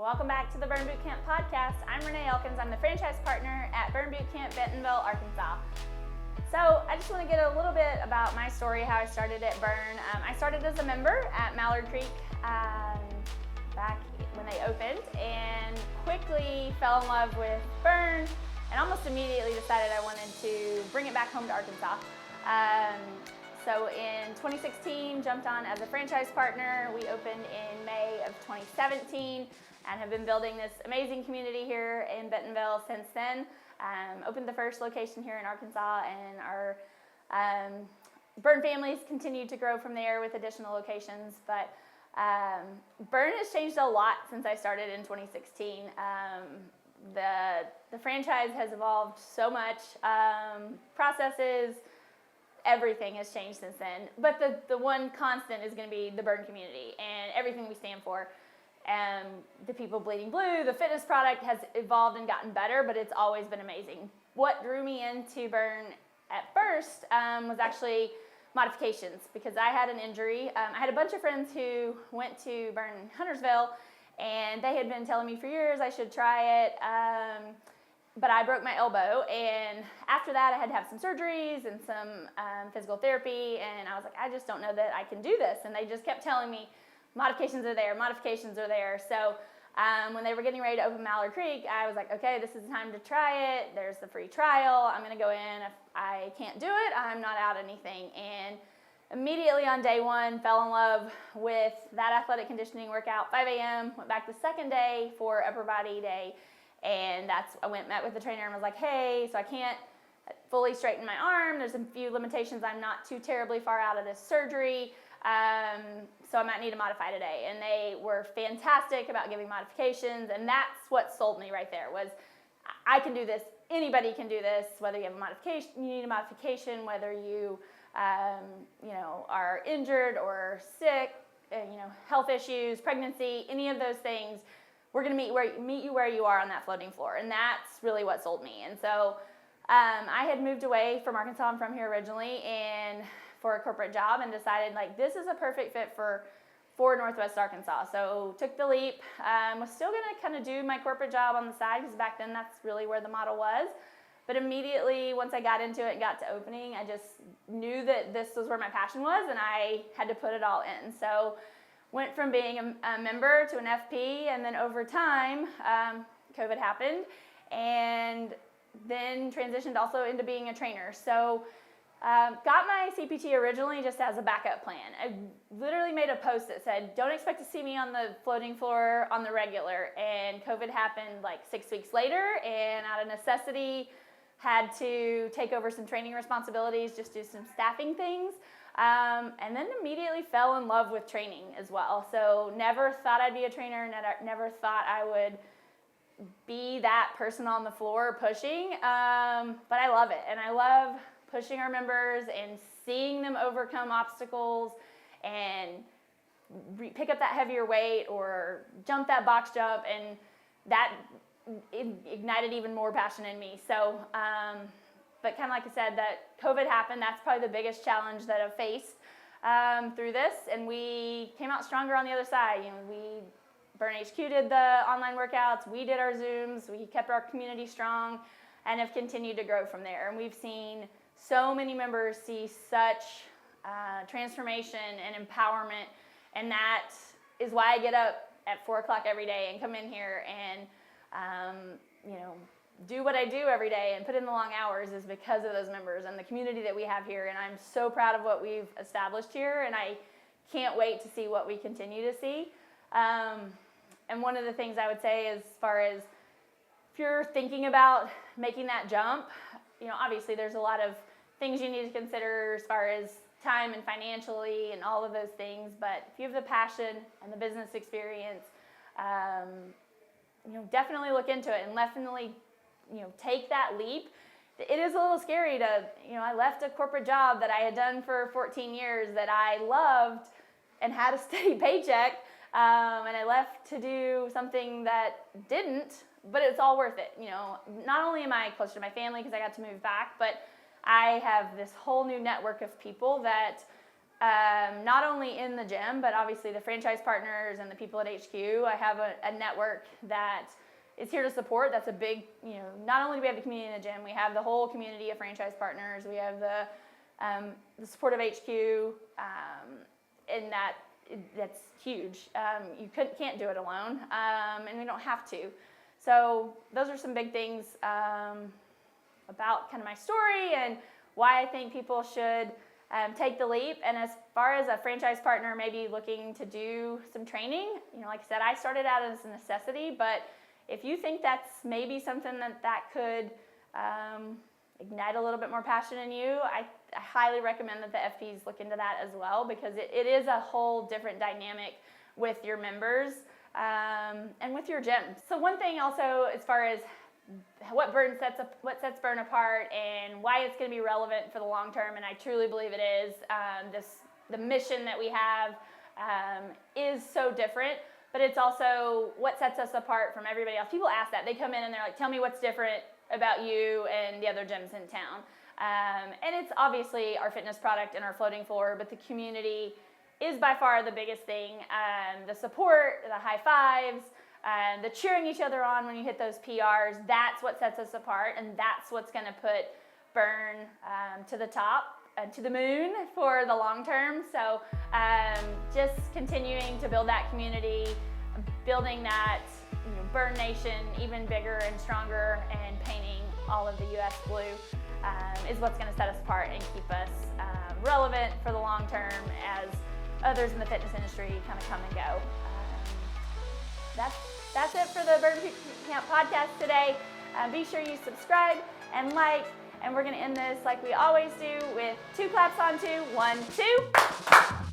Welcome back to the Burn Boot Camp podcast. I'm Renae Elkins. I'm the franchise partner at Burn Boot Camp, Bentonville, Arkansas. So I just want to get a little bit about my story, how I started at Burn. I started as a member at Mallard Creek back when they opened, and quickly fell in love with Burn, and almost immediately decided I wanted to bring it back home to Arkansas. So in 2016, jumped on as a franchise partner. We opened in May of 2017 and have been building this amazing community here in Bentonville since then. Opened the first location here in Arkansas, and our Burn families continue to grow from there with additional locations. But Burn has changed a lot since I started in 2016. The franchise has evolved so much, processes, everything has changed since then. But the one constant is going to be the Burn community and everything we stand for. The people bleeding blue, the fitness product has evolved and gotten better, but it's always been amazing. What drew me into Burn at first was actually modifications, because I had an injury. I had a bunch of friends who went to Burn in Huntersville, and they had been telling me for years I should try it. But I broke my elbow, and after that I had to have some surgeries and some physical therapy, and I was like, I just don't know that I can do this. And they just kept telling me, modifications are there, modifications are there. So when they were getting ready to open Mallard Creek, I was like, okay, this is the time to try it. There's the free trial. I'm gonna go in. If I can't do it, I'm not out anything. And immediately on day one, fell in love with that athletic conditioning workout. 5 a.m., went back the second day for upper body day. And I met with the trainer and was like, hey, so I can't fully straighten my arm. There's a few limitations. I'm not too terribly far out of this surgery. So I might need to modify today. And they were fantastic about giving modifications. And that's what sold me right there, was I can do this. Anybody can do this, whether you have a modification, you need a modification, whether you, are injured or sick, health issues, pregnancy, any of those things. We're going to meet you where you are on that floating floor. And that's really what sold me. And so I had moved away from Arkansas. I'm from here originally, and for a corporate job, and decided this is a perfect fit for Northwest Arkansas. So took the leap. Was still going to kind of do my corporate job on the side, because back then that's really where the model was. But immediately, once I got into it and got to opening, I just knew that this was where my passion was, and I had to put it all in. So went from being a member to an FP, and then over time, COVID happened, and then transitioned also into being a trainer. So got my CPT originally just as a backup plan. I literally made a post that said, don't expect to see me on the floating floor on the regular. And COVID happened 6 weeks later, and out of necessity, had to take over some training responsibilities, just do some staffing things. And then immediately fell in love with training as well. So never thought I'd be a trainer, never thought I would be that person on the floor pushing, but I love it. And I love pushing our members and seeing them overcome obstacles and pick up that heavier weight or jump that box jump, and that ignited even more passion in me. So but kind of like I said, that COVID happened. That's probably the biggest challenge that I've faced through this, and we came out stronger on the other side. Burn HQ did the online workouts, we did our Zooms, we kept our community strong, and have continued to grow from there. And we've seen so many members see such transformation and empowerment, and that is why I get up at 4 o'clock every day and come in here and do what I do every day and put in the long hours, is because of those members and the community that we have here. And I'm so proud of what we've established here, and I can't wait to see what we continue to see. And one of the things I would say, as far as if you're thinking about making that jump, obviously there's a lot of things you need to consider as far as time and financially and all of those things. But if you have the passion and the business experience, definitely look into it, and definitely take that leap. It is a little scary to, I left a corporate job that I had done for 14 years that I loved and had a steady paycheck, and I left to do something that didn't, but it's all worth it. Not only am I closer to my family because I got to move back, but I have this whole new network of people that not only in the gym, but obviously the franchise partners and the people at HQ. I have a network that is here to support. That's a big, not only do we have the community in the gym, we have the whole community of franchise partners. We have the support of HQ, and that's huge. You can't do it alone, and we don't have to. So those are some big things about kind of my story and why I think people should take the leap. And as far as a franchise partner maybe looking to do some training, like I said, I started out as a necessity, but if you think that's maybe something that could ignite a little bit more passion in you, I highly recommend that the FPs look into that as well, because it is a whole different dynamic with your members and with your gym. So one thing also, as far as what sets Burn apart and why it's going to be relevant for the long term, and I truly believe it is, the mission that we have is so different, but it's also what sets us apart from everybody else. People ask that. They come in and they're like, tell me what's different about you and the other gyms in town. And it's obviously our fitness product and our floating floor, but the community is by far the biggest thing. The support, the high fives, the cheering each other on when you hit those PRs, that's what sets us apart, and that's what's going to put Burn to the top and to the moon for the long term. So just continuing to build that community, building that Burn Nation even bigger and stronger, and painting all of the U.S. blue is what's going to set us apart and keep us relevant for the long term as others in the fitness industry kind of come and go. That's it for the Burn Camp podcast today. Be sure you subscribe and like, and we're going to end this like we always do with 2 claps on 2. 1, 2.